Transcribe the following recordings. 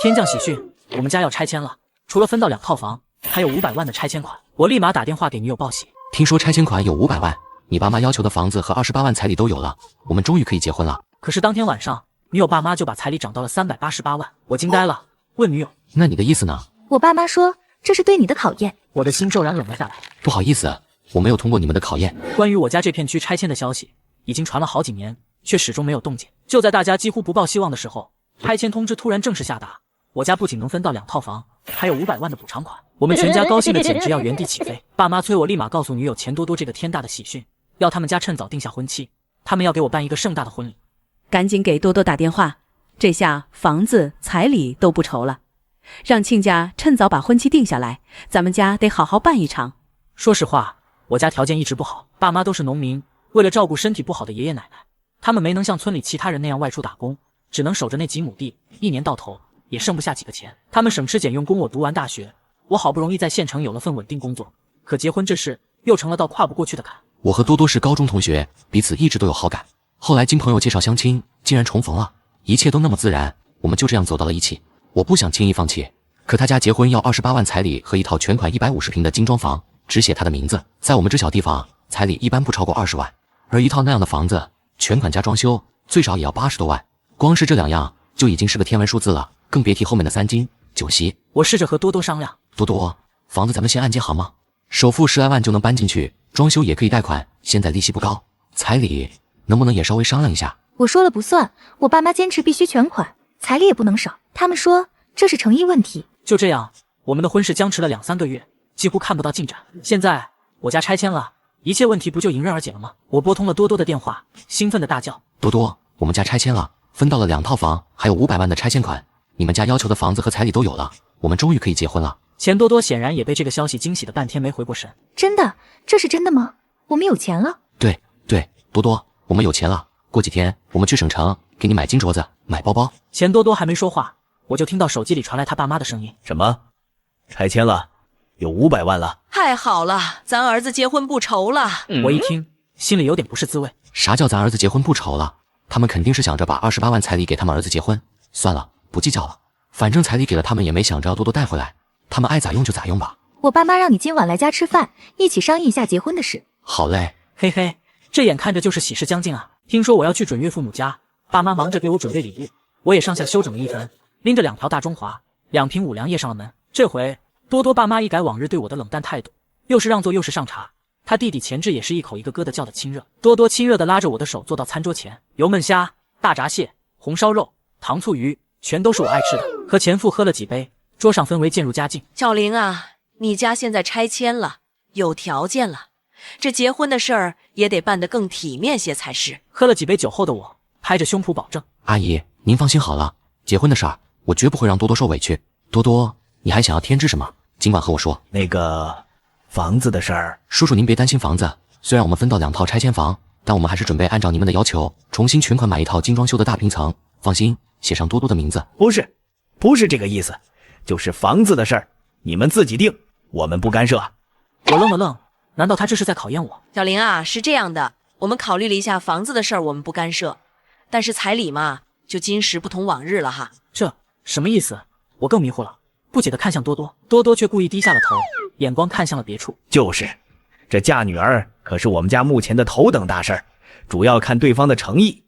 天降喜讯，我们家要拆迁了，除了分到2套房，还有500万的拆迁款。我立马打电话给女友报喜。听说拆迁款有500万，你爸妈要求的房子和28万彩礼都有了，我们终于可以结婚了。可是当天晚上，女友爸妈就把彩礼涨到了388万，我惊呆了，问女友：那你的意思呢？我爸妈说这是对你的考验。我的心骤然冷了下来。不好意思，我没有通过你们的考验。关于我家这片区拆迁的消息已经传了好几年，却始终没有动静。就在大家几乎不抱希望的时候，拆迁通知突然正式下达，我家不仅能分到2套房，还有500万的补偿款。我们全家高兴的简直要原地起飞。爸妈催我立马告诉女友钱多多这个天大的喜讯，要他们家趁早定下婚期，他们要给我办一个盛大的婚礼。赶紧给多多打电话，这下房子彩礼都不愁了，让亲家趁早把婚期定下来，咱们家得好好办一场。说实话，我家条件一直不好，爸妈都是农民，为了照顾身体不好的爷爷奶奶，他们没能像村里其他人那样外出打工，只能守着那几亩地，一年到头也剩不下几个钱。他们省吃俭用供我读完大学，我好不容易在县城有了份稳定工作，可结婚这事又成了道跨不过去的坎。我和多多是高中同学，彼此一直都有好感，后来经朋友介绍相亲，竟然重逢了，一切都那么自然，我们就这样走到了一起。我不想轻易放弃，可他家结婚要28万彩礼和一套全款150平的精装房，只写他的名字，在我们这小地方，彩礼一般不超过20万，而一套那样的房子，全款加装修，最少也要80多万，光是这2样就已经是个天文数字了，更别提后面的3金9席。我试着和多多商量，多多，房子咱们先按揭好吗？首付10来万就能搬进去，装修也可以贷款，现在利息不高，彩礼能不能也稍微商量一下？我说了不算，我爸妈坚持必须全款，彩礼也不能少，他们说这是诚意问题。就这样，我们的婚事僵持了2、3个月，几乎看不到进展。现在我家拆迁了，一切问题不就迎刃而解了吗？我拨通了多多的电话，兴奋地大叫：多多，我们家拆迁了，分到了2套房，还有500万的拆迁款，你们家要求的房子和彩礼都有了，我们终于可以结婚了。钱多多显然也被这个消息惊喜的半天没回过神。真的？这是真的吗？我们有钱了？对，多多，我们有钱了，过几天我们去省城给你买金镯子，买包包。钱多多还没说话，我就听到手机里传来他爸妈的声音：什么？拆迁了？有500万了？太好了，咱儿子结婚不愁了。我一听，心里有点不是滋味。啥叫咱儿子结婚不愁了？他们肯定是想着把28万彩礼给他们儿子结婚。算了，不计较了，反正彩礼给了他们也没想着要多多带回来，他们爱咋用就咋用吧。我爸妈让你今晚来家吃饭，一起商议一下结婚的事。好嘞。嘿嘿，这眼看着就是喜事将近啊！听说我要去准岳父母家，爸妈忙着给我准备礼物，我也上下休整了一番，拎着2条大中华、2瓶五粮液上了门。这回多多爸妈一改往日对我的冷淡态度，又是让座又是上茶。他弟弟钱志也是一口一个个的叫的亲热。多多亲热的拉着我的手坐到餐桌前，油焖虾、大闸蟹、红烧肉、糖醋鱼，全都是我爱吃的。和前夫喝了几杯，桌上氛围渐入佳境。小玲啊，你家现在拆迁了，有条件了，这结婚的事儿也得办得更体面些才是。喝了几杯酒后的我拍着胸脯保证：阿姨，您放心好了，结婚的事儿我绝不会让多多受委屈。多多，你还想要添置什么？尽管和我说。那个房子的事儿，叔叔您别担心房子，虽然我们分到2套拆迁房，但我们还是准备按照你们的要求，重新全款买一套精装修的大平层。放心，写上多多的名字。不是这个意思，就是房子的事儿，你们自己定，我们不干涉。我愣了愣，难道他这是在考验我？小玲啊，是这样的，我们考虑了一下房子的事儿，我们不干涉，但是彩礼嘛，就今时不同往日了哈。这什么意思？我更迷糊了，不解地看向多多，多多却故意低下了头，眼光看向了别处。就是，这嫁女儿可是我们家目前的头等大事儿，主要看对方的诚意。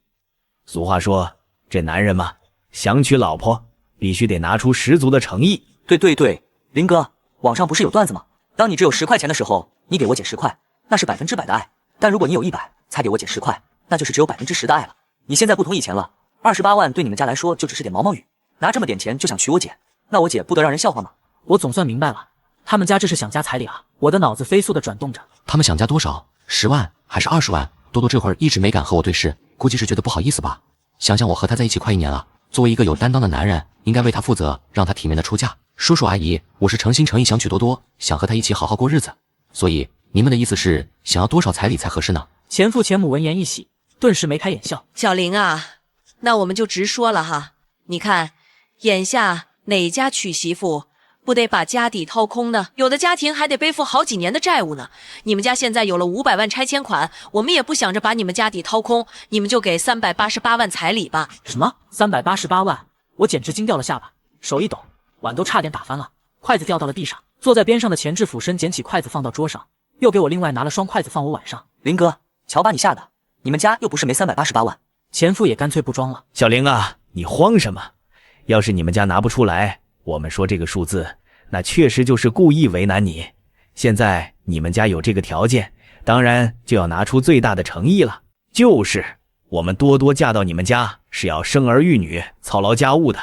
俗话说，这男人嘛，想娶老婆必须得拿出十足的诚意。对，林哥，网上不是有段子吗？当你只有10块钱的时候，你给我姐10块，那是100%的爱；但如果你有100，才给我姐10块，那就是只有10%的爱了。你现在不同以前了，28万对你们家来说就只是点毛毛雨，拿这么点钱就想娶我姐，那我姐不得让人笑话吗？我总算明白了，他们家这是想加彩礼啊！我的脑子飞速地转动着。他们想加多少？10万还是20万？多多这会儿一直没敢和我对视，估计是觉得不好意思吧。想想我和他在一起快1年了，作为一个有担当的男人，应该为他负责，让他体面的出嫁。叔叔阿姨，我是诚心诚意想娶多多，想和他一起好好过日子。所以你们的意思是想要多少彩礼才合适呢？前父前母闻言一喜，顿时眉开眼笑。小玲啊，那我们就直说了哈，你看眼下哪家娶媳妇不得把家底掏空呢？有的家庭还得背负好几年的债务呢。你们家现在有了500万拆迁款，我们也不想着把你们家底掏空，你们就给388万彩礼吧。什么？388万？我简直惊掉了下巴。手一抖，碗都差点打翻了，筷子掉到了地上。坐在边上的钱志俯身捡起筷子放到桌上，又给我另外拿了双筷子放我碗上。林哥，瞧把你吓的，你们家又不是没388万。钱父也干脆不装了。小玲啊，你慌什么？要是你们家拿不出来，我们说这个数字，那确实就是故意为难你。现在你们家有这个条件，当然就要拿出最大的诚意了。就是我们多多嫁到你们家是要生儿育女、操劳家务的，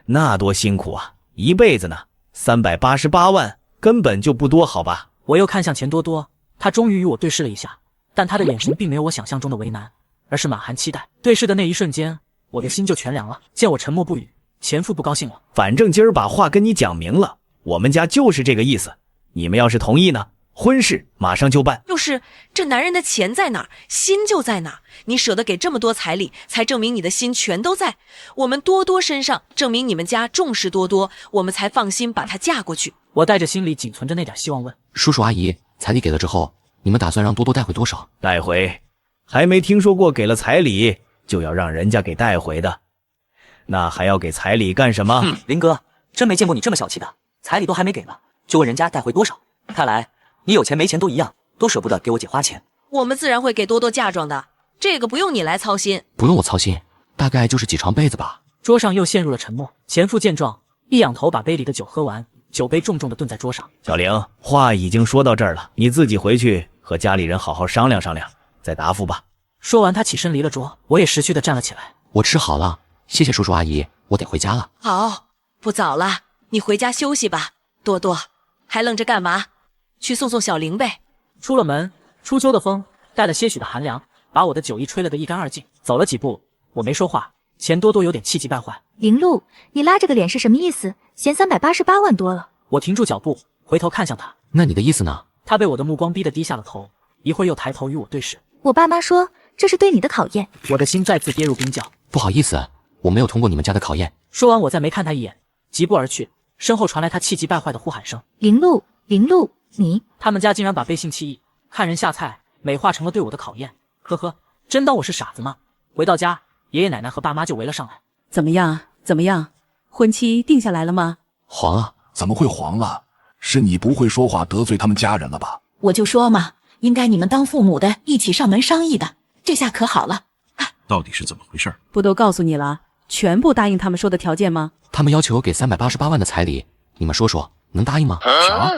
那多辛苦啊！一辈子呢，388万根本就不多，好吧？我又看向钱多多，他终于与我对视了一下，但他的眼神并没有我想象中的为难，而是满含期待。对视的那一瞬间，我的心就全凉了。见我沉默不语，钱父不高兴了。反正今儿把话跟你讲明了，我们家就是这个意思。你们要是同意呢，婚事马上就办。就是这男人的钱在哪儿，心就在哪儿。你舍得给这么多彩礼，才证明你的心全都在我们多多身上，证明你们家重视多多，我们才放心把她嫁过去。我带着心里仅存着那点希望问：叔叔阿姨，彩礼给了之后，你们打算让多多带回多少？带回？还没听说过给了彩礼就要让人家给带回的。那还要给彩礼干什么？林哥，真没见过你这么小气的，彩礼都还没给呢，就问人家带回多少？看来你有钱没钱都一样，都舍不得给我姐花钱。我们自然会给多多嫁妆的，这个不用你来操心。不用我操心，大概就是几床被子吧。桌上又陷入了沉默。钱父见状，一仰头把杯里的酒喝完，酒杯重重地顿在桌上。小玲，话已经说到这儿了，你自己回去和家里人好好商量商量，再答复吧。说完，他起身离了桌，我也识趣地站了起来。我吃好了，谢谢叔叔阿姨，我得回家了。好，不早了，你回家休息吧。多多，还愣着干嘛？去送送小玲呗。出了门，初秋的风带了些许的寒凉，把我的酒意吹了个一干二净。走了几步，我没说话。钱多多有点气急败坏。林露，你拉着个脸是什么意思？嫌388万多了？我停住脚步，回头看向他。那你的意思呢？他被我的目光逼得低下了头，一会儿又抬头与我对视。我爸妈说这是对你的考验。我的心再次跌入冰窖。不好意思，我没有通过你们家的考验。说完，我再没看他一眼，疾步而去。身后传来他气急败坏的呼喊声：林露，林露，你……他们家竟然把背信弃义、看人下菜美化成了对我的考验。呵呵，真当我是傻子吗？回到家，爷爷奶奶和爸妈就围了上来。怎么样？怎么样？婚期定下来了吗？黄了？怎么会黄了？是你不会说话得罪他们家人了吧？我就说嘛，应该你们当父母的一起上门商议的，这下可好了。到底是怎么回事？不都告诉你了，全部答应他们说的条件吗？他们要求给388万的彩礼，你们说说能答应吗？啥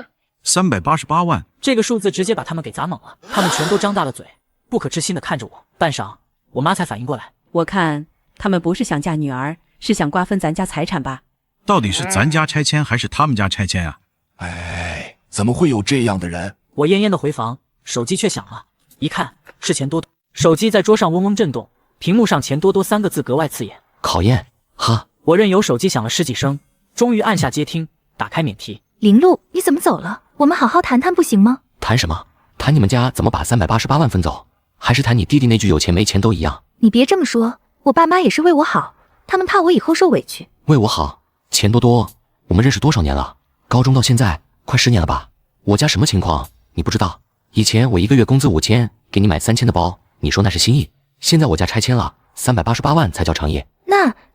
？388万？这个数字直接把他们给砸懵了，他们全都张大了嘴，不可置信地看着我。半晌，我妈才反应过来，我看他们不是想嫁女儿，是想瓜分咱家财产吧？到底是咱家拆迁还是他们家拆迁啊？哎，怎么会有这样的人？我恹恹地回房，手机却响了，一看是钱多多。手机在桌上嗡嗡震动，屏幕上钱多多3个字格外刺眼。考验？哈！我任由手机响了10几声，终于按下接听，打开免提。林露，你怎么走了？我们好好谈谈不行吗？谈什么？谈你们家怎么把388万分走，还是谈你弟弟那句有钱没钱都一样？你别这么说，我爸妈也是为我好，他们怕我以后受委屈。为我好？钱多多，我们认识多少年了？高中到现在快10年了吧？我家什么情况你不知道？以前我1个月工资5000，给你买3000的包，你说那是心意。现在我家拆迁了，388万才叫诚意。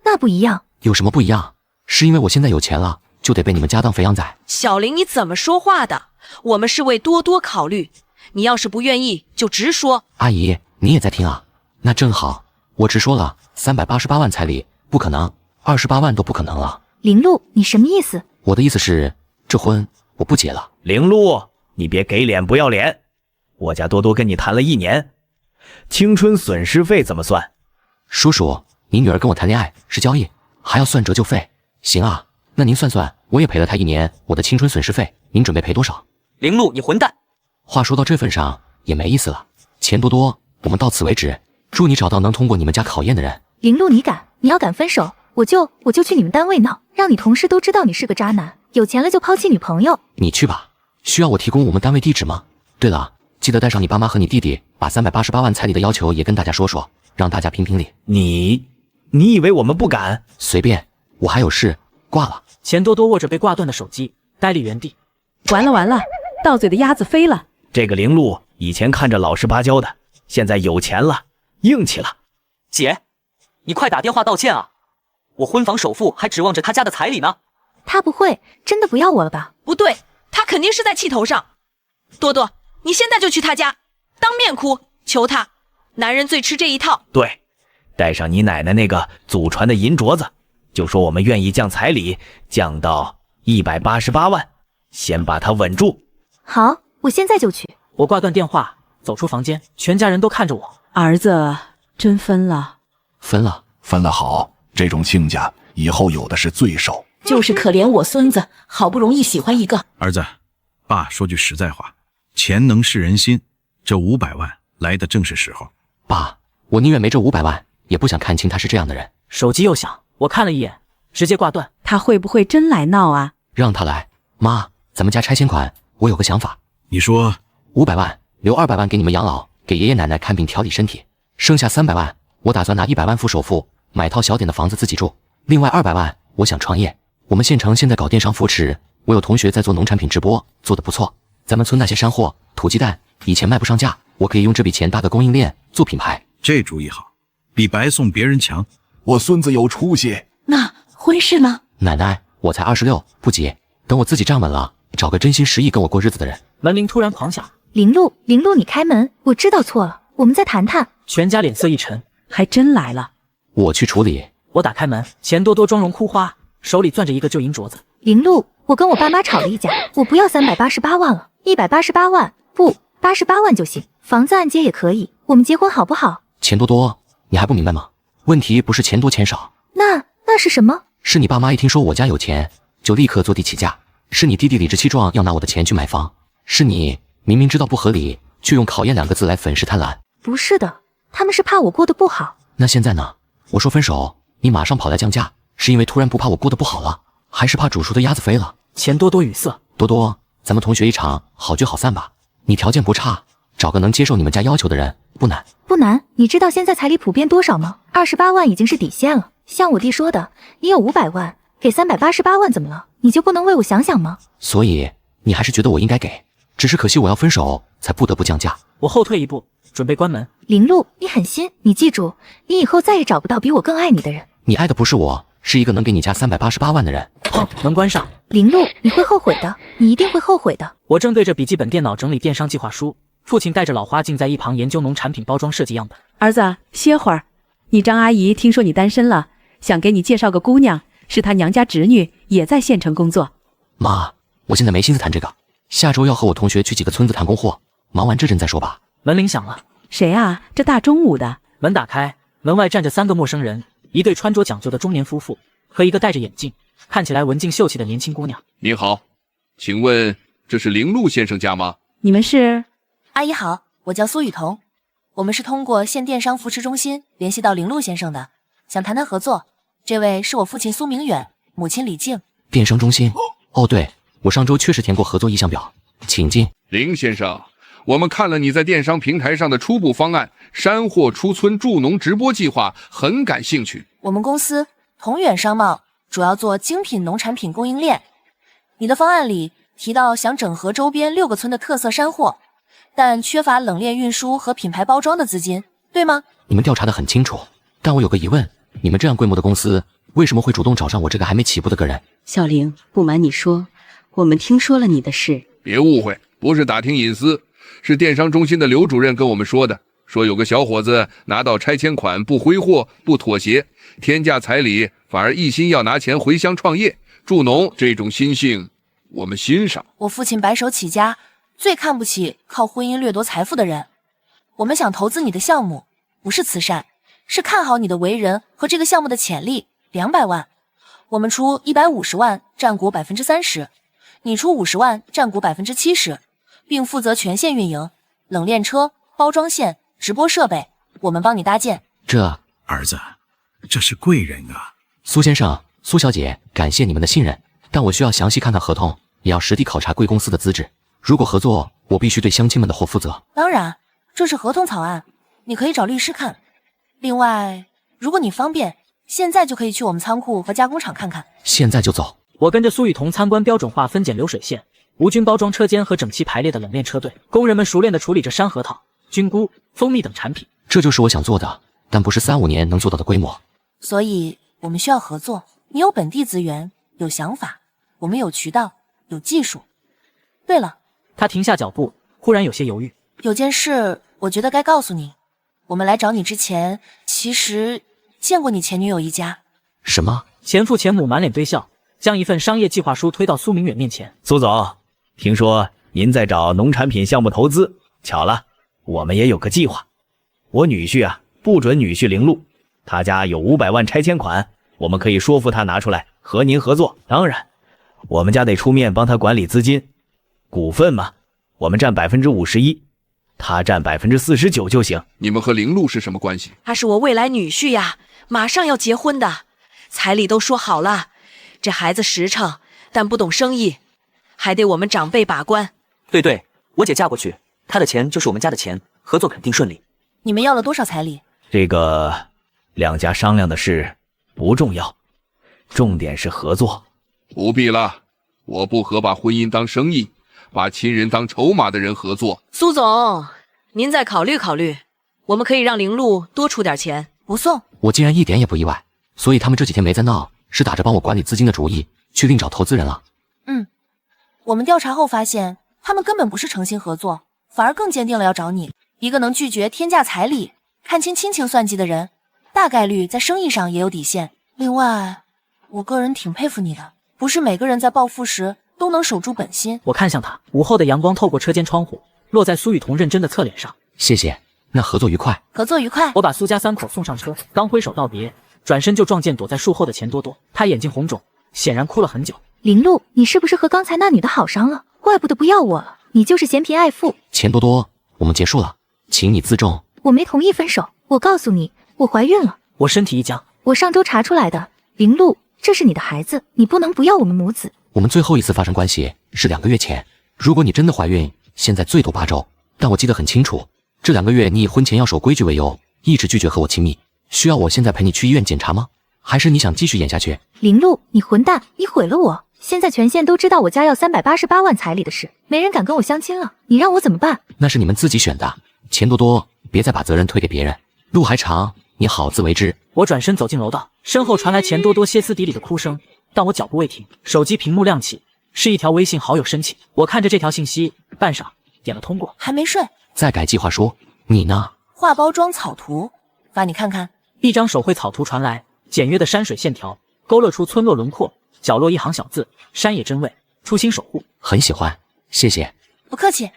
那不一样。有什么不一样？是因为我现在有钱了，就得被你们家当肥羊仔。小玲，你怎么说话的？我们是为多多考虑，你要是不愿意就直说。阿姨，你也在听啊？那正好，我直说了，388万彩礼不可能，28万都不可能了。林露，你什么意思？我的意思是，这婚我不结了。玲露，你别给脸不要脸，我家多多跟你谈了1年，青春损失费怎么算？叔叔，你女儿跟我谈恋爱是交易，还要算折旧费。行啊，那您算算，我也赔了她1年我的青春损失费，您准备赔多少？玲露，你混蛋！话说到这份上也没意思了，钱多多，我们到此为止。祝你找到能通过你们家考验的人。林露，你要敢分手，我就去你们单位闹，让你同事都知道你是个渣男，有钱了就抛弃女朋友。你去吧，需要我提供我们单位地址吗？对了，记得带上你爸妈和你弟弟，把388万彩礼的要求也跟大家说说，让大家评评理。你以为我们不敢？随便，我还有事，挂了。钱多多握着被挂断的手机，呆立原地。完了，到嘴的鸭子飞了。这个玲露以前看着老实巴交的，现在有钱了，硬气了。姐，你快打电话道歉啊！我婚房首付还指望着他家的彩礼呢。他不会真的不要我了吧？不对，他肯定是在气头上。多多，你现在就去他家，当面哭，求他。男人最吃这一套。对，带上你奶奶那个祖传的银镯子，就说我们愿意降彩礼，降到188万，先把他稳住。好，我现在就去。我挂断电话，走出房间，全家人都看着我。儿子真分了。分了，分了好，这种亲家以后有的是罪受。就是可怜我孙子，好不容易喜欢一个。儿子，爸说句实在话，钱能识人心，这500万来的正是时候。爸，我宁愿没这500万，也不想看清他是这样的人。手机又响，我看了一眼，直接挂断。他会不会真来闹啊？让他来。妈，咱们家拆迁款，我有个想法。你说500万，留200万给你们养老，给爷爷奶奶看病调理身体，剩下300万，我打算拿100万付首付，买套小点的房子自己住。另外200万，我想创业。我们县城现在搞电商扶持，我有同学在做农产品直播，做得不错。咱们村那些山货、土鸡蛋以前卖不上价，我可以用这笔钱搭个供应链，做品牌。这主意好，比白送别人强。我孙子有出息。那婚事呢？奶奶，我才26，不急，等我自己站稳了，找个真心实意跟我过日子的人。门铃突然狂响，林露，林露，你开门，我知道错了，我们再谈谈。全家脸色一沉，还真来了。我去处理。我打开门，钱多多妆容哭花，手里攥着一个旧银镯子。林露，我跟我爸妈吵了一架，我不要388万了，188万，不，88万就行，房子按揭也可以，我们结婚好不好？钱多多，你还不明白吗？问题不是钱多钱少，那是什么？是你爸妈一听说我家有钱，就立刻坐地起价。是你弟弟理直气壮要拿我的钱去买房，是你明明知道不合理，却用考验2个字来粉饰贪婪。不是的，他们是怕我过得不好。那现在呢？我说分手，你马上跑来降价，是因为突然不怕我过得不好了，还是怕煮熟的鸭子飞了？钱多多语塞，多多，咱们同学一场，好聚好散吧。你条件不差，找个能接受你们家要求的人不难。不难，你知道现在彩礼普遍多少吗？28万已经是底线了。像我弟说的，你有500万，给388万怎么了？你就不能为我想想吗？所以你还是觉得我应该给，只是可惜我要分手，才不得不降价。我后退一步，准备关门。林露，你狠心，你记住，你以后再也找不到比我更爱你的人。你爱的不是我，是一个能给你家388万的人。门关上。林露，你会后悔的，你一定会后悔的。我正对着笔记本电脑整理电商计划书，父亲带着老花镜在一旁研究农产品包装设计样本。儿子，歇会儿。你张阿姨听说你单身了，想给你介绍个姑娘，是她娘家侄女，也在县城工作。妈，我现在没心思谈这个，下周要和我同学去几个村子谈供货，忙完这阵再说吧。门铃响了。谁啊？这大中午的。门打开，门外站着3个陌生人，一对穿着讲究的中年夫妇和一个戴着眼镜看起来文静秀气的年轻姑娘。您好，请问这是林路先生家吗？你们是？阿姨好，我叫苏雨桐，我们是通过县电商扶持中心联系到林路先生的，想谈谈合作。这位是我父亲苏明远，母亲李静。电商中心？哦对，我上周确实填过合作意向表，请进。林先生，我们看了你在电商平台上的初步方案，山货出村助农直播计划，很感兴趣。我们公司同远商贸主要做精品农产品供应链。你的方案里提到想整合周边6个村的特色山货，但缺乏冷链运输和品牌包装的资金，对吗？你们调查得很清楚，但我有个疑问，你们这样规模的公司，为什么会主动找上我这个还没起步的个人？小玲，不瞒你说，我们听说了你的事。别误会，不是打听隐私，是电商中心的刘主任跟我们说的，说有个小伙子拿到拆迁款不挥霍不妥协，天价彩礼反而一心要拿钱回乡创业助农，这种心性我们欣赏。我父亲白手起家，最看不起靠婚姻掠夺财富的人。我们想投资你的项目，不是慈善，是看好你的为人和这个项目的潜力。200万，我们出150万，占股30%，你出50万，占股70%，并负责全线运营，冷链车、包装线、直播设备，我们帮你搭建。这儿子，这是贵人啊！苏先生、苏小姐，感谢你们的信任，但我需要详细看看合同，也要实地考察贵公司的资质。如果合作，我必须对乡亲们的货负责。当然，这是合同草案，你可以找律师看。另外，如果你方便，现在就可以去我们仓库和加工厂看看。现在就走。我跟着苏雨桐参观标准化分拣流水线、无菌包装车间和整齐排列的冷链车队，工人们熟练地处理着山核桃、菌菇、蜂蜜等产品。这就是我想做的，但不是3-5年能做到的规模。所以我们需要合作，你有本地资源，有想法，我们有渠道，有技术。对了，他停下脚步，忽然有些犹豫。有件事，我觉得该告诉你。我们来找你之前，其实见过你前女友一家。什么？前父前母满脸堆笑，将一份商业计划书推到苏明远面前。苏总，听说您在找农产品项目投资，巧了，我们也有个计划。我女婿啊，不准女婿林路，他家有500万拆迁款，我们可以说服他拿出来和您合作。当然，我们家得出面帮他管理资金，股份嘛，我们占51%，他占49%就行。你们和林路是什么关系？他是我未来女婿呀，马上要结婚的，彩礼都说好了。这孩子实诚，但不懂生意，还得我们长辈把关。对，我姐嫁过去，她的钱就是我们家的钱，合作肯定顺利。你们要了多少彩礼？这个两家商量的事不重要，重点是合作。不必了，我不和把婚姻当生意，把亲人当筹码的人合作。苏总，您再考虑考虑，我们可以让林路多出点钱。不送。我竟然一点也不意外，所以他们这几天没在闹，是打着帮我管理资金的主意，去另找投资人了。我们调查后发现，他们根本不是诚心合作，反而更坚定了要找你。一个能拒绝天价彩礼、看清亲情算计的人，大概率在生意上也有底线。另外，我个人挺佩服你的，不是每个人在暴富时都能守住本心。我看向他，午后的阳光透过车间窗户，落在苏雨桐认真的侧脸上。谢谢，那合作愉快。合作愉快。我把苏家3口送上车，刚挥手道别，转身就撞见躲在树后的钱多多，他眼睛红肿，显然哭了很久。林路，你是不是和刚才那女的好上了？怪不得不要我了，你就是嫌贫爱富。钱多多，我们结束了，请你自重。我没同意分手，我告诉你，我怀孕了。我身体一僵，我上周查出来的。林路，这是你的孩子，你不能不要我们母子。我们最后一次发生关系是2个月前，如果你真的怀孕，现在最多8周，但我记得很清楚，这2个月你以婚前要守规矩为由，一直拒绝和我亲密。需要我现在陪你去医院检查吗？还是你想继续演下去？林路，你混蛋，你毁了我！现在全县都知道我家要388万彩礼的事，没人敢跟我相亲了，你让我怎么办？那是你们自己选的，钱多多，别再把责任推给别人，路还长，你好自为之。我转身走进楼道，身后传来钱多多歇斯底里的哭声，但我脚步未停，手机屏幕亮起，是一条微信好友申请。我看着这条信息，半晌点了通过。还没睡？再改计划书，你呢？画包装草图，发你看看。一张手绘草图传来，简约的山水线条勾勒出村落轮廓，角落一行小字：山野真味，初心守护。很喜欢，谢谢。不客气。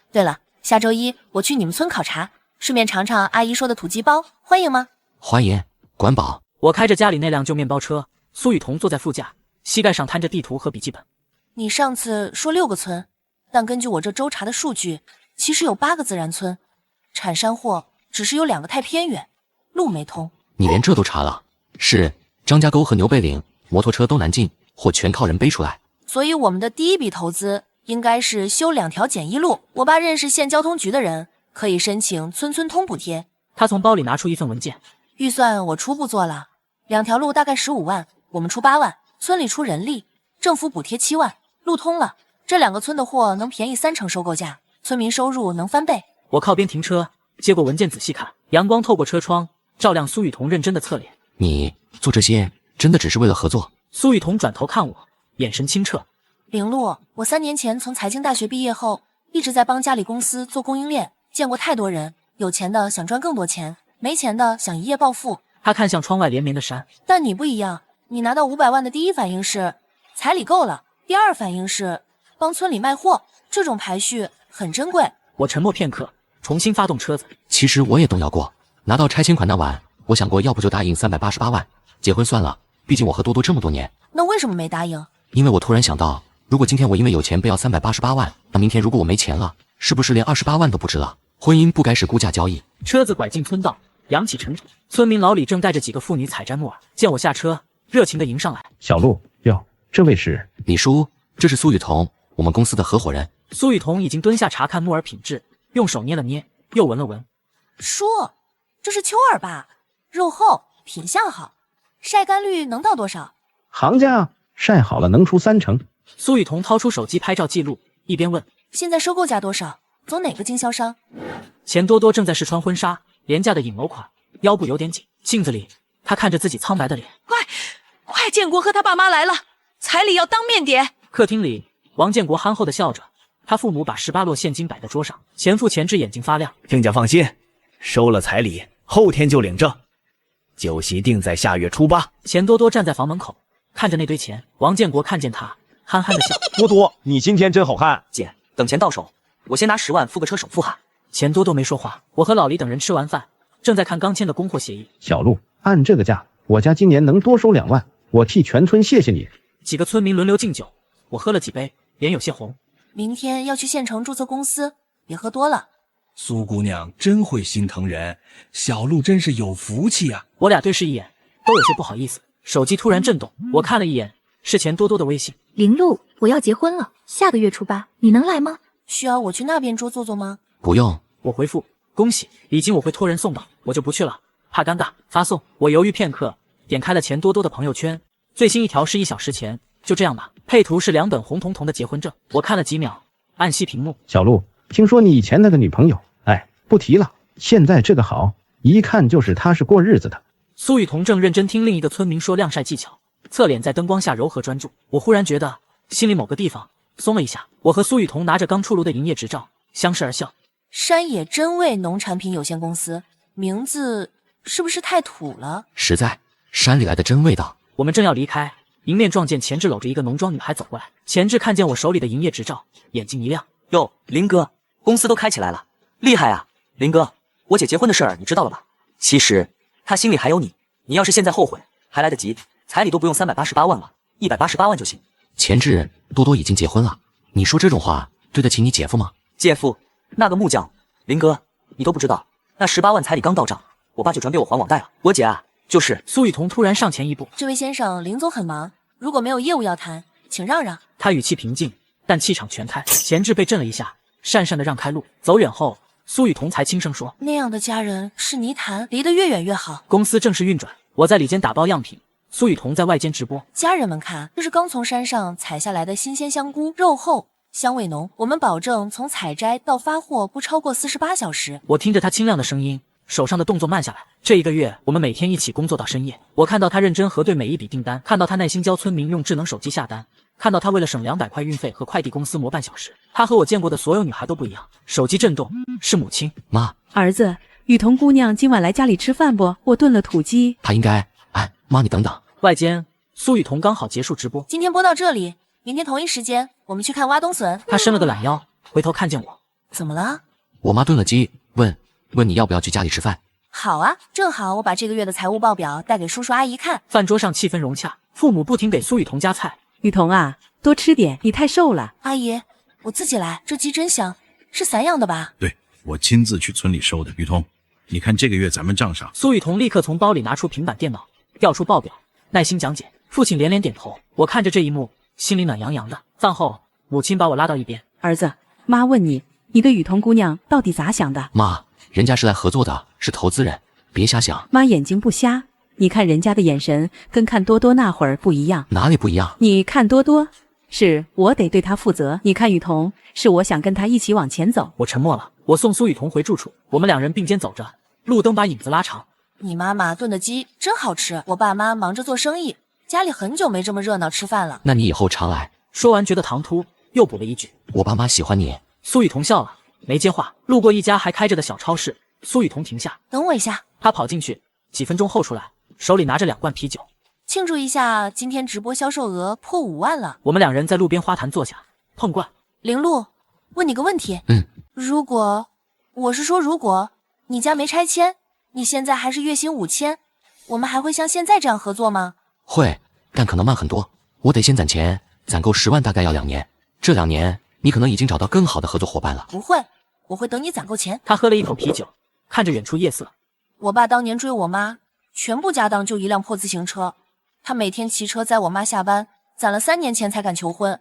对了，下周1我去你们村考察，顺便尝尝阿姨说的土鸡包，欢迎吗？欢迎，管饱。我开着家里那辆旧面包车，苏雨桐坐在副驾，膝盖上摊着地图和笔记本。你上次说6个村，但根据我这周查的数据，其实有8个自然村，产山货只是有2个太偏远，路没通。你连这都查了？是张家沟和牛背岭，摩托车都难进，或全靠人背出来。所以我们的第一笔投资应该是修2条简易路。我爸认识县交通局的人，可以申请村村通补贴。他从包里拿出一份文件，预算我初步做了，2条路大概15万，我们出8万，村里出人力，政府补贴7万。路通了，这2个村的货能便宜30%收购价，村民收入能翻倍。我靠边停车，接过文件仔细看，阳光透过车窗照亮苏雨桐认真的侧脸。你做这些真的只是为了合作？苏雨桐转头看我，眼神清澈。林路，我3年前从财经大学毕业后，一直在帮家里公司做供应链，见过太多人，有钱的想赚更多钱，没钱的想一夜暴富。他看向窗外连绵的山。但你不一样，你拿到500万的第一反应是彩礼够了，第二反应是帮村里卖货，这种排序很珍贵。我沉默片刻，重新发动车子。其实我也动摇过，拿到拆迁款那晚，我想过要不就答应388万，结婚算了，毕竟我和多多这么多年。那为什么没答应？因为我突然想到，如果今天我因为有钱被要388万，那明天如果我没钱了，是不是连28万都不值了？婚姻不该是估价交易。车子拐进村道，扬起尘土。村民老李正带着几个妇女采摘木耳，见我下车，热情地迎上来。小陆，哟，这位是李叔，这是苏雨桐，我们公司的合伙人。苏雨桐已经蹲下查看木耳品质，用手捏了捏，又闻了闻。叔，这是秋耳吧？肉厚，品相好，晒干率能到多少？行家晒好了能出30%。苏雨桐掏出手机拍照记录，一边问：现在收购价多少？走哪个经销商？钱多多正在试穿婚纱，廉价的影楼款，腰部有点紧。镜子里，他看着自己苍白的脸。快，快，建国和他爸妈来了，彩礼要当面点。客厅里，王建国憨厚的笑着，他父母把18摞现金摆在桌上，前父钱志眼睛发亮。亲家放心，收了彩礼，后天就领证，酒席定在下月初8。钱多多站在房门口，看着那堆钱。王建国看见他，憨憨的笑。多多，你今天真好看。姐，等钱到手，我先拿10万付个车首付哈。钱多多没说话。我和老黎等人吃完饭，正在看刚签的供货协议。小陆，按这个价，我家今年能多收2万，我替全村谢谢你。几个村民轮流敬酒，我喝了几杯，脸有些红。明天要去县城注册公司，别喝多了。苏姑娘真会心疼人，小陆真是有福气啊！我俩对视一眼，都有些不好意思。手机突然震动，我看了一眼，是钱多多的微信。林露，我要结婚了，下个月初8，你能来吗？需要我去那边桌坐坐吗？不用。我回复恭喜，礼金我会托人送到，我就不去了，怕尴尬。发送。我犹豫片刻，点开了钱多多的朋友圈，最新一条是1小时前。就这样吧。配图是2本红彤彤的结婚证，我看了几秒，按熄屏幕。小陆，听说你以前那个女朋友，哎，不提了。现在这个好，一看就是她是过日子的。苏雨桐正认真听另一个村民说晾晒技巧，侧脸在灯光下柔和专注。我忽然觉得心里某个地方松了一下。我和苏雨桐拿着刚出炉的营业执照，相视而笑。山野真味农产品有限公司，名字是不是太土了？实在，山里来的真味道。我们正要离开，迎面撞见钱志搂着一个浓妆女孩走过来。钱志看见我手里的营业执照，眼睛一亮。哟，林哥，公司都开起来了，厉害啊！林哥，我姐结婚的事儿你知道了吧？其实她心里还有你，你要是现在后悔还来得及，彩礼都不用388万了，188万就行。钱志，多多已经结婚了，你说这种话对得起你姐夫吗？姐夫，那个木匠，林哥，你都不知道，那18万彩礼刚到账，我爸就转给我还网贷了。我姐啊，就是苏雨桐突然上前一步。这位先生，林总很忙，如果没有业务要谈，请让让。他语气平静，但气场全开。钱志被震了一下，讪讪的让开路。走远后，苏雨桐才轻声说：“那样的家人是泥潭，离得越远越好。”公司正式运转，我在里间打包样品，苏雨桐在外间直播。家人们看，这是刚从山上采下来的新鲜香菇，肉厚，香味浓。我们保证从采摘到发货不超过48小时。我听着他清亮的声音，手上的动作慢下来。这1个月，我们每天一起工作到深夜。我看到他认真核对每一笔订单，看到他耐心教村民用智能手机下单，看到他为了省200块运费和快递公司磨半小时。他和我见过的所有女孩都不一样。手机震动，是母亲。妈，儿子，雨桐姑娘今晚来家里吃饭不？我炖了土鸡。她应该……哎，妈，你等等。外间，苏雨桐刚好结束直播。今天播到这里，明天同一时间我们去看挖冬笋。他伸了个懒腰，回头看见我。怎么了？我妈炖了鸡，问你要不要去家里吃饭。好啊，正好我把这个月的财务报表带给叔叔阿姨看。饭桌上气氛融洽，父母不停给苏雨桐夹菜。雨桐啊，多吃点，你太瘦了。阿姨，我自己来，这鸡真香，是散养的吧？对，我亲自去村里收的。雨桐，你看这个月咱们账上。苏雨桐立刻从包里拿出平板电脑，调出报表，耐心讲解。父亲连连点头。我看着这一幕，心里暖洋洋的。饭后，母亲把我拉到一边。儿子，妈问你，你对雨桐姑娘到底咋想的？妈，人家是来合作的，是投资人，别瞎想。妈眼睛不瞎，你看人家的眼神跟看多多那会儿不一样。哪里不一样？你看多多，是我得对他负责；你看雨桐，是我想跟他一起往前走。我沉默了。我送苏雨桐回住处，我们2人并肩走着，路灯把影子拉长。你妈妈炖的鸡真好吃，我爸妈忙着做生意，家里很久没这么热闹吃饭了。那你以后常来。说完觉得唐突，又补了一句：我爸妈喜欢你。苏雨桐笑了，没接话。路过一家还开着的小超市，苏雨桐停下，等我一下。他跑进去，几分钟后出来，手里拿着2罐啤酒，庆祝一下今天直播销售额破5万了。我们2人在路边花坛坐下，碰罐。林露，问你个问题。如果你家没拆迁，你现在还是月薪5000，我们还会像现在这样合作吗？会，但可能慢很多。我得先攒钱，攒够10万大概要2年。这2年，你可能已经找到更好的合作伙伴了。不会，我会等你攒够钱。他喝了一口啤酒，看着远处夜色。我爸当年追我妈，全部家当就一辆破自行车，他每天骑车载我妈下班，攒了3年钱才敢求婚。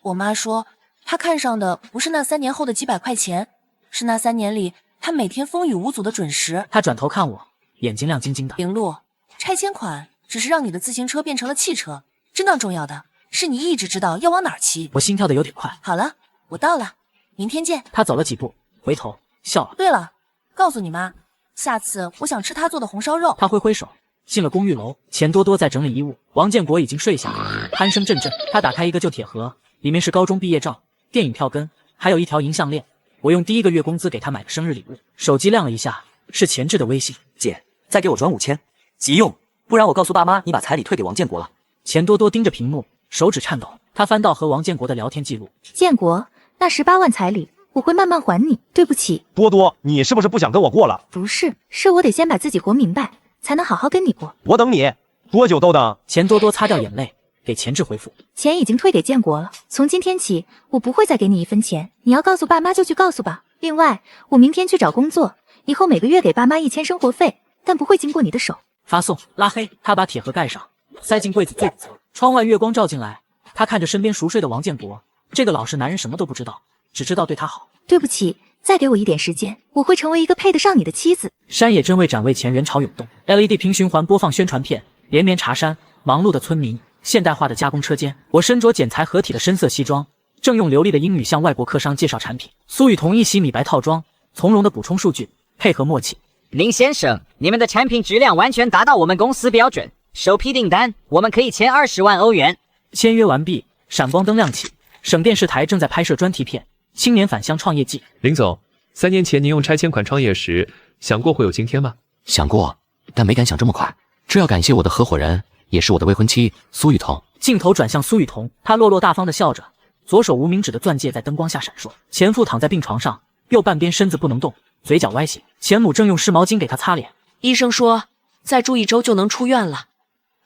我妈说，她看上的不是那3年后的几百块钱，是那3年里他每天风雨无阻的准时。他转头看我，眼睛亮晶晶的。林露，拆迁款只是让你的自行车变成了汽车，真正重要的是你一直知道要往哪儿骑。我心跳的有点快。好了，我到了，明天见。他走了几步，回头笑了。对了，告诉你妈，下次我想吃她做的红烧肉。他挥挥手，进了公寓楼，钱多多在整理衣物，王建国已经睡下，鼾声阵阵。他打开一个旧铁盒，里面是高中毕业照、电影票根，还有一条银项链。我用第1个月工资给他买的生日礼物。手机亮了一下，是钱志的微信。姐，再给我转5000，急用，不然我告诉爸妈你把彩礼退给王建国了。钱多多盯着屏幕，手指颤抖。他翻到和王建国的聊天记录。建国，那18万彩礼我会慢慢还你，对不起。多多，你是不是不想跟我过了？不是，是我得先把自己活明白，才能好好跟你过。我等你，多久都等。钱多多擦掉眼泪，给钱志回复。钱已经退给建国了，从今天起我不会再给你1分钱，你要告诉爸妈就去告诉吧。另外，我明天去找工作，以后每个月给爸妈1000生活费，但不会经过你的手。发送，拉黑。他把铁盒盖上，塞进柜子最里侧。窗外月光照进来，他看着身边熟睡的王建国，这个老实男人什么都不知道，只知道对他好。对不起，再给我一点时间，我会成为一个配得上你的妻子。山野真味展位前人潮涌动 ，LED 屏循环播放宣传片，连绵茶山，忙碌的村民，现代化的加工车间。我身着剪裁合体的深色西装，正用流利的英语向外国客商介绍产品。苏雨桐一袭米白套装，从容的补充数据，配合默契。林先生，你们的产品质量完全达到我们公司标准，首批订单我们可以签20万欧元。签约完毕，闪光灯亮起，省电视台正在拍摄专题片《青年返乡创业记》。林总，3年前您用拆迁款创业时，想过会有今天吗？想过，但没敢想这么快。这要感谢我的合伙人，也是我的未婚妻苏雨桐。镜头转向苏雨桐，她落落大方的笑着，左手无名指的钻戒在灯光下闪烁。前夫躺在病床上，右半边身子不能动，嘴角歪斜。前母正用湿毛巾给他擦脸。医生说再住1周就能出院了，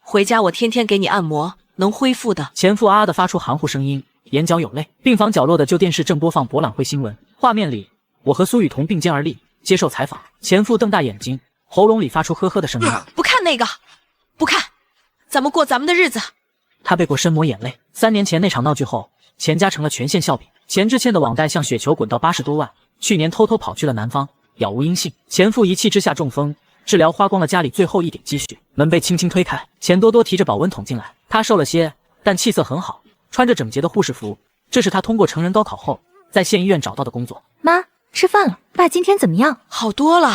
回家我天天给你按摩，能恢复的。前夫啊的发出含糊声音，眼角有泪。病房角落的旧电视正播放博览会新闻，画面里我和苏雨桐并肩而立接受采访。前夫瞪大眼睛，喉咙里发出呵呵的声音。不看那个，不看，咱们过咱们的日子。他背过身抹眼泪。3年前那场闹剧后，钱家成了全县笑柄。钱志欠的网贷像雪球滚到80多万，去年偷偷跑去了南方，杳无音信。前夫一气之下中风，治疗花光了家里最后一点积蓄。门被轻轻推开，钱多多提着保温桶进来。他瘦了些，但气色很好，穿着整洁的护士服。这是他通过成人高考后在县医院找到的工作。妈，吃饭了。爸今天怎么样？好多了。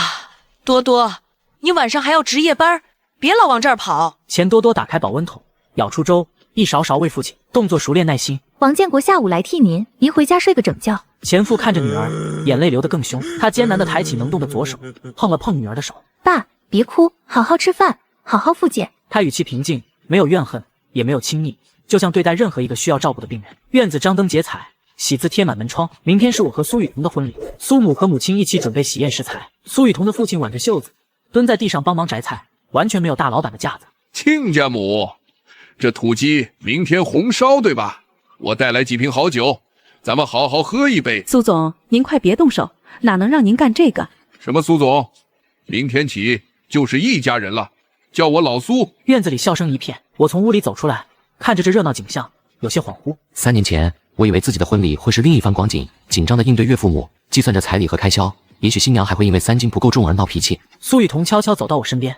多多，你晚上还要值夜班，别老往这儿跑。钱多多打开保温桶，舀出粥，一勺勺喂父亲，动作熟练耐心。王建国下午来替您回家睡个整觉。前夫看着女儿，眼泪流得更凶。他艰难地抬起能动的左手，碰了碰女儿的手。爸，别哭，好好吃饭，好好复健。他语气平静，没有怨恨，也没有亲昵，就像对待任何一个需要照顾的病人。院子张灯结彩，喜字贴满门窗。明天是我和苏雨桐的婚礼，苏母和母亲一起准备喜宴食材。苏雨桐的父亲挽着袖子，蹲在地上帮忙摘菜，完全没有大老板的架子。亲家母，这土鸡明天红烧对吧？我带来几瓶好酒，咱们好好喝一杯。苏总，您快别动手，哪能让您干这个？什么苏总？明天起就是一家人了，叫我老苏。院子里笑声一片，我从屋里走出来，看着这热闹景象，有些恍惚。3年前，我以为自己的婚礼会是另一番光景，紧张的应对岳父母，计算着彩礼和开销，也许新娘还会因为3斤不够重而闹脾气。苏雨桐悄悄走到我身边，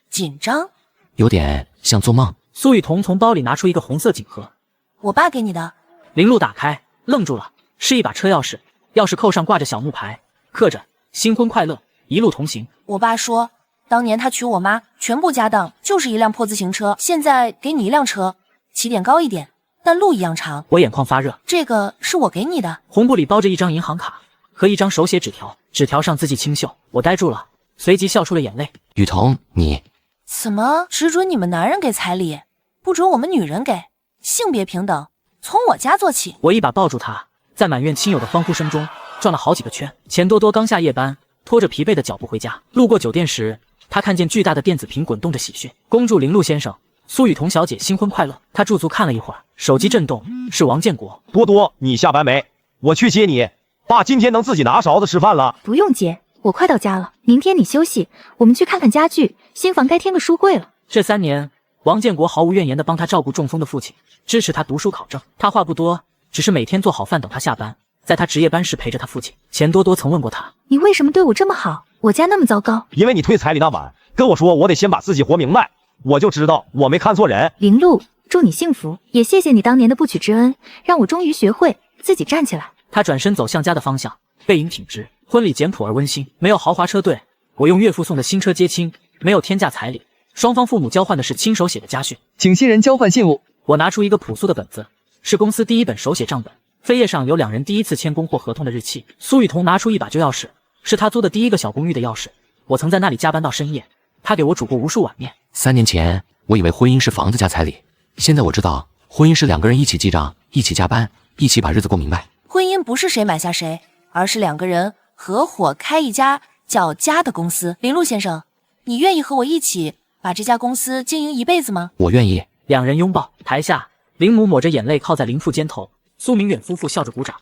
紧张，有点像做梦。苏雨桐从包里拿出一个红色锦盒，我爸给你的。林路打开，愣住了，是一把车钥匙，钥匙扣上挂着小木牌，刻着新婚快乐，一路同行。我爸说，当年他娶我妈，全部家当就是一辆破自行车，现在给你一辆车，起点高一点，但路一样长。我眼眶发热，这个是我给你的。红布里包着一张银行卡和一张手写纸条，纸条上字迹清秀。我呆住了，随即笑出了眼泪。雨桐，你怎么只准你们男人给彩礼，不准我们女人给？性别平等，从我家做起。我一把抱住他，在满院亲友的欢呼声中转了好几个圈。钱多多刚下夜班，拖着疲惫的脚步回家。路过酒店时，他看见巨大的电子屏滚动着喜讯：恭祝林路先生、苏雨桐小姐新婚快乐。他驻足看了一会儿，手机震动，是王建国。多多，你下班没？我去接你。爸今天能自己拿勺子吃饭了。不用接，我快到家了。明天你休息，我们去看看家具，新房该添个书柜了。这3年，王建国毫无怨言地帮他照顾中风的父亲，支持他读书考证。他话不多，只是每天做好饭等他下班，在他值夜班时陪着他父亲。钱多多曾问过他，你为什么对我这么好？我家那么糟糕。因为你退彩礼那晚跟我说，我得先把自己活明白，我就知道我没看错人。林路，祝你幸福，也谢谢你当年的不娶之恩，让我终于学会自己站起来。他转身走向家的方向，背影挺直。婚礼简朴而温馨，没有豪华车队，我用岳父送的新车接亲，没有天价彩礼，双方父母交换的是亲手写的家训，请新人交换信物。我拿出一个朴素的本子，是公司第一本手写账本，扉页上有2人第一次签供货合同的日期。苏雨桐拿出一把旧钥匙，是他租的第一个小公寓的钥匙。我曾在那里加班到深夜，他给我煮过无数碗面。3年前，我以为婚姻是房子加彩礼，现在我知道，婚姻是2个人一起记账，一起加班，一起把日子过明白。婚姻不是谁买下谁，而是2个人合伙开一家叫家的公司。林路先生，你愿意和我一起把这家公司经营一辈子吗？我愿意。2人拥抱，台下林母抹着眼泪靠在林父肩头，苏明远夫妇笑着鼓掌。